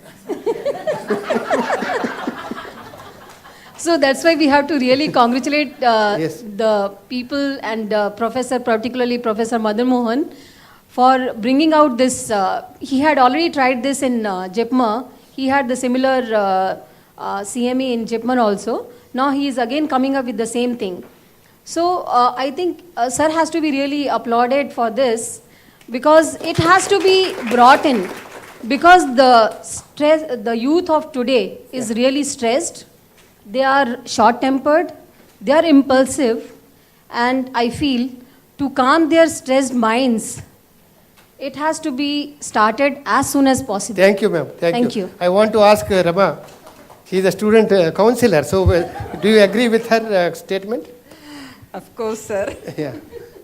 So that's why we have to really congratulate Yes. the people and Professor, particularly Professor Madan Mohan, for bringing out this. He had already tried this in JEPMA. He had the similar CME in JEPMA also. Now he is again coming up with the same thing. So I think Sir has to be really applauded for this because it has to be brought in because the stress, the youth of today is really stressed. They are short-tempered, they are impulsive, and I feel to calm their stressed minds, it has to be started as soon as possible. Thank you, ma'am. Thank you. I want to ask Rama. She is a student counselor. So, do you agree with her statement? Of course, sir. Yeah.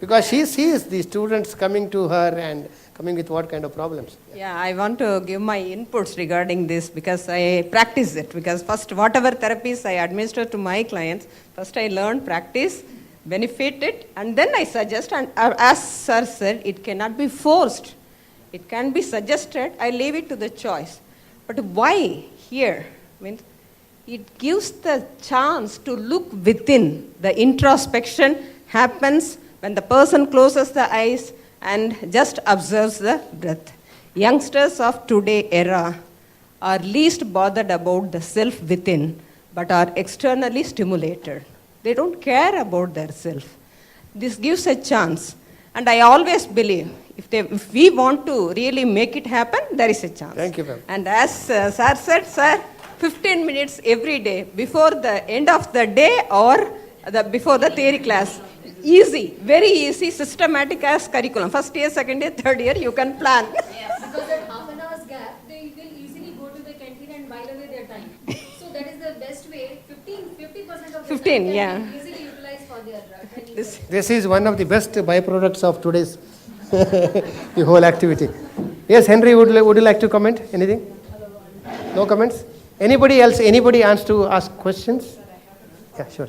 Because she sees the students coming to her and coming with what kind of problems. Yeah, I want to give my inputs regarding this because I practice it. Because first, whatever therapies I administer to my clients, first I learn, practice, benefit it, and then I suggest. And as sir said, it cannot be forced. It can be suggested. I leave it to the choice. But why here? Means it gives the chance to look within. The introspection happens when the person closes the eyes and just observes the breath. Youngsters of today era are least bothered about the self within, but are externally stimulated. They don't care about their self. This gives a chance. And I always believe, if we want to really make it happen, there is a chance. Thank you, ma'am. And as sir said, sir, 15 minutes every day, before the end of the day or before the theory class. Easy, very easy, systematic as curriculum. First year, second year, third year, you can plan. Because at half an hour's gap, they will easily go to the canteen and while away their time. So that is the best way. 50% of the 15, time yeah. can be easily utilized for their training. This is one of the best byproducts of today's the whole activity. Yes, Henry, would you like to comment? Anything? No comments? Anybody else? Anybody wants to ask questions? Yeah, sure.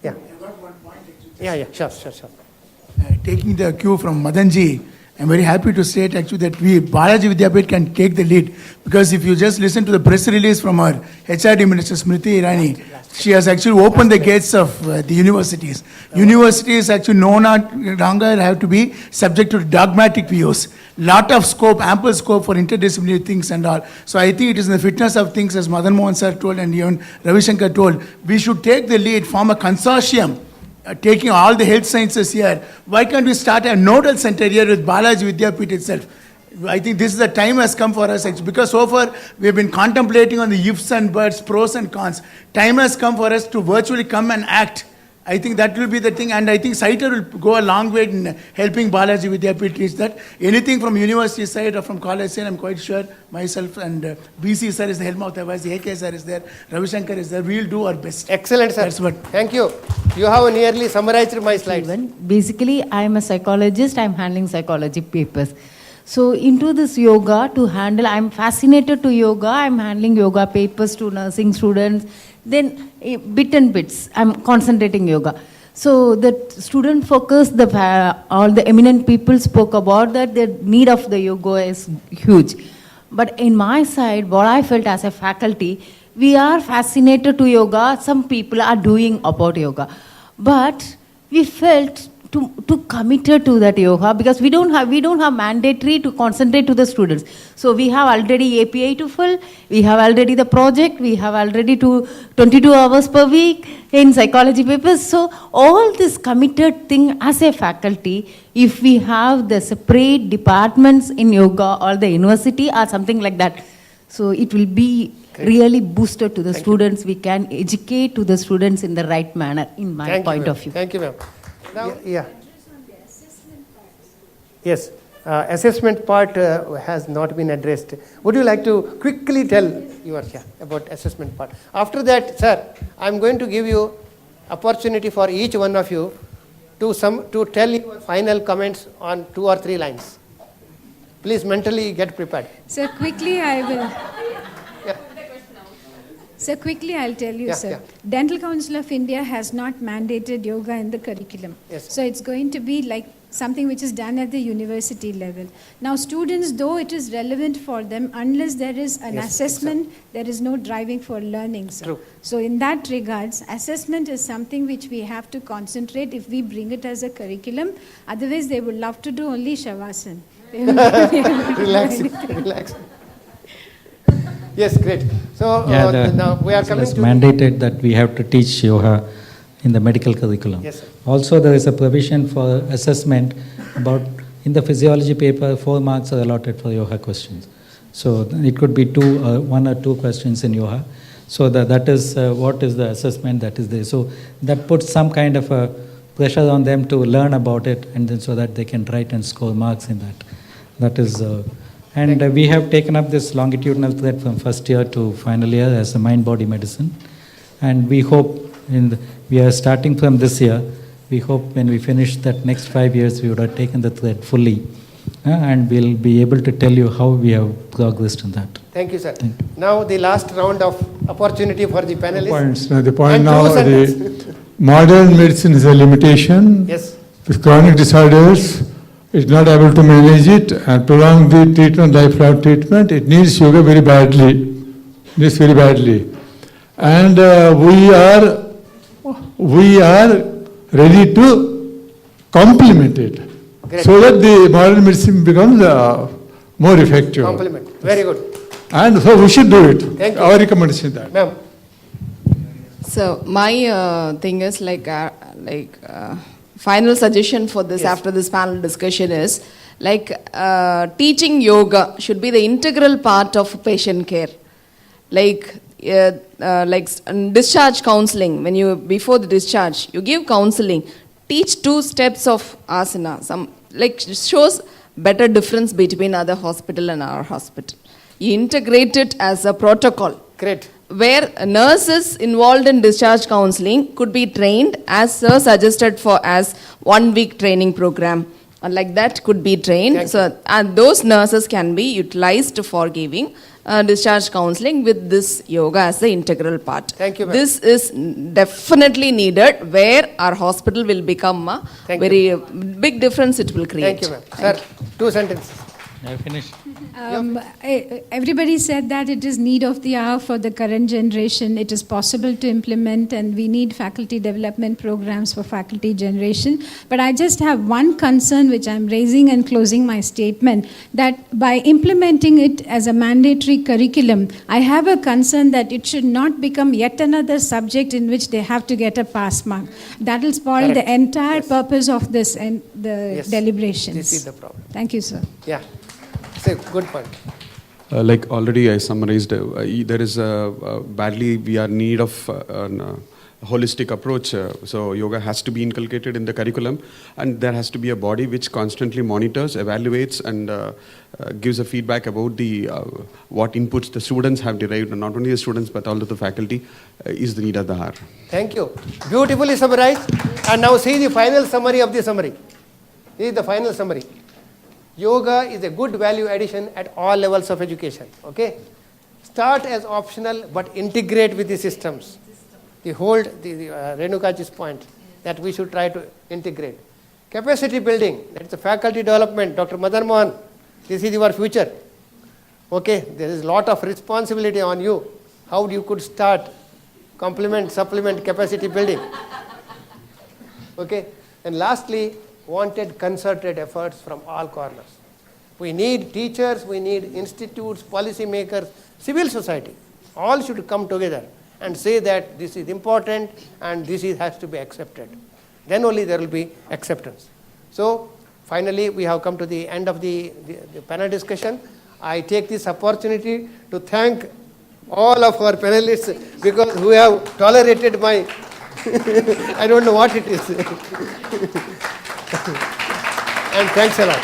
Yeah. Yeah, sure. Taking the cue from Madanji, I'm very happy to state actually that Balaji Vidyapith can take the lead because if you just listen to the press release from our HRD Minister Smriti Irani, she has actually opened the gates of the universities. Universities actually no longer have to be subject to dogmatic views. Lot of scope, ample scope for interdisciplinary things and all. So I think it is in the fitness of things as Madan Mohan sir told and even Ravi Shankar told, we should take the lead, form a consortium taking all the health sciences here. Why can't we start a nodal center here with Balaji Vidyapith itself? I think this is the time has come for us actually, because so far we have been contemplating on the ifs and buts, pros and cons. Time has come for us to virtually come and act. I think that will be the thing, and I think CITER will go a long way in helping Balaji Vidyapith reach that. Anything from university side or from college side, I'm quite sure myself and BC sir is the helm of the voice, AK sir is there, Ravi Shankar is there, we'll do our best. Excellent, sir. That's what. Thank you. You have nearly summarized my slides. Basically, I am a psychologist, I am handling psychology papers. So into this yoga to handle, I am fascinated to yoga, I am handling yoga papers to nursing students, then bit and bits, I am concentrating yoga. So the student focus, all the eminent people spoke about that the need of the yoga is huge. But in my side, what I felt as a faculty, we are fascinated to yoga, some people are doing about yoga. But we felt to committed to that yoga because we don't have mandatory to concentrate to the students. So we have already API to fill, we have already the project, we have already 22 hours per week in psychology papers. So all this committed thing as a faculty, if we have the separate departments in yoga or the university or something like that, so it will be really boosted to the students. We can educate to the students in the right manner, in my point of view. Thank you, ma'am. Now, yeah. Yes, assessment part has not been addressed. Would you like to quickly tell about assessment part? After that, sir, I'm going to give you opportunity for each one of you to tell your final comments on 2 or 3 lines. Please mentally get prepared. So quickly I will. Yeah. So quickly I'll tell you, Yeah, sir. yeah. Dental Council of India has not mandated yoga in the curriculum. Yes. So it's going to be like something which is done at the university level. Now students, though it is relevant for them, unless there is an Yes, assessment, there is no driving for learning, sir. True. So in that regards, assessment is something which we have to concentrate if we bring it as a curriculum. Otherwise they would love to do only Shavasana. They will not be able to do Relax, anything. relax. Yes, great. So now we are coming It's to mandated that we have to teach yoga in the medical curriculum. Yes, sir. Also, there is a provision for assessment about, in the physiology paper, 4 marks are allotted for yoga questions. So it could be 1 or 2 questions in yoga. So that is what is the assessment that is there. So that puts some kind of a pressure on them to learn about it, and then so that they can write and score marks in that. That is, we have taken up this longitudinal thread from first year to final year as a mind-body medicine, and we hope we are starting from this year. We hope when we finish that next 5 years, we would have taken the thread fully, and we'll be able to tell you how we have progressed in that. Thank you, sir. Now the last round of opportunity for the panelists. Points. Now the point And now, two sentences. the modern medicine is a limitation. Yes. With chronic disorders, it's not able to manage it and prolong the treatment, lifelong treatment. It needs yoga very badly. And we are ready to complement it. Great. So that the modern medicine becomes more effective. Compliment. Very good. And so we should do it. Thank you. Our recommendation is that. Ma'am. So my thing is final suggestion for this after this panel discussion is teaching yoga should be the integral part of patient care. Discharge counseling, when you before the discharge you give counseling, teach 2 steps of asana, shows better difference between other hospital and our hospital. You integrate it as a protocol. Great. Where nurses involved in discharge counseling could be trained as sir suggested for as 1 week training program, and like that could be trained. And those nurses can be utilized for giving discharge counseling with this yoga as the integral part. Thank you, ma'am. This is definitely needed, where our hospital will become a very big difference it will create. Thank you, ma'am. Sir, 2 sentences. I finished. Everybody said that it is need of the hour for the current generation. It is possible to implement, and we need faculty development programs for faculty generation. But I just have one concern which I'm raising and closing my statement, that by implementing it as a mandatory curriculum, I have a concern that it should not become yet another subject in which they have to get a pass mark. That will spoil the entire purpose of this and the deliberations. This is the problem. Thank you, sir. Yeah. It's a good point. Like already I summarized, there is badly we are in need of a holistic approach. So yoga has to be inculcated in the curriculum, and there has to be a body which constantly monitors, evaluates, and gives a feedback about the what inputs the students have derived, and not only the students but also the faculty is the need of the hour. Thank you. Beautifully summarized. And now see the final summary of the summary. This is the final summary. Yoga is a good value addition at all levels of education. Okay? Start as optional but integrate with the systems. The Renukaji's point that we should try to integrate. Capacity building, that's the faculty development. Dr. Madan Mohan, this is your future. Okay? There is a lot of responsibility on you. How you could start, complement, supplement capacity building. Okay? And lastly, wanted concerted efforts from all corners. We need teachers, we need institutes, policy makers, civil society. All should come together and say that this is important and this has to be accepted. Then only there will be acceptance. So finally, we have come to the end of the panel discussion. I take this opportunity to thank all of our panelists because who have tolerated my, I don't know what it is. And thanks a lot.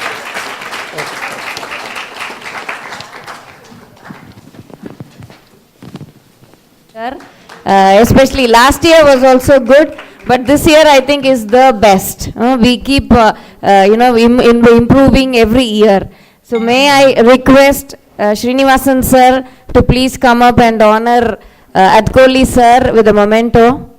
Sir, especially last year was also good. But this year I think is the best. We keep, improving every year. So may I request Srinivasan sir to please come up and honor Adkoli sir with a memento.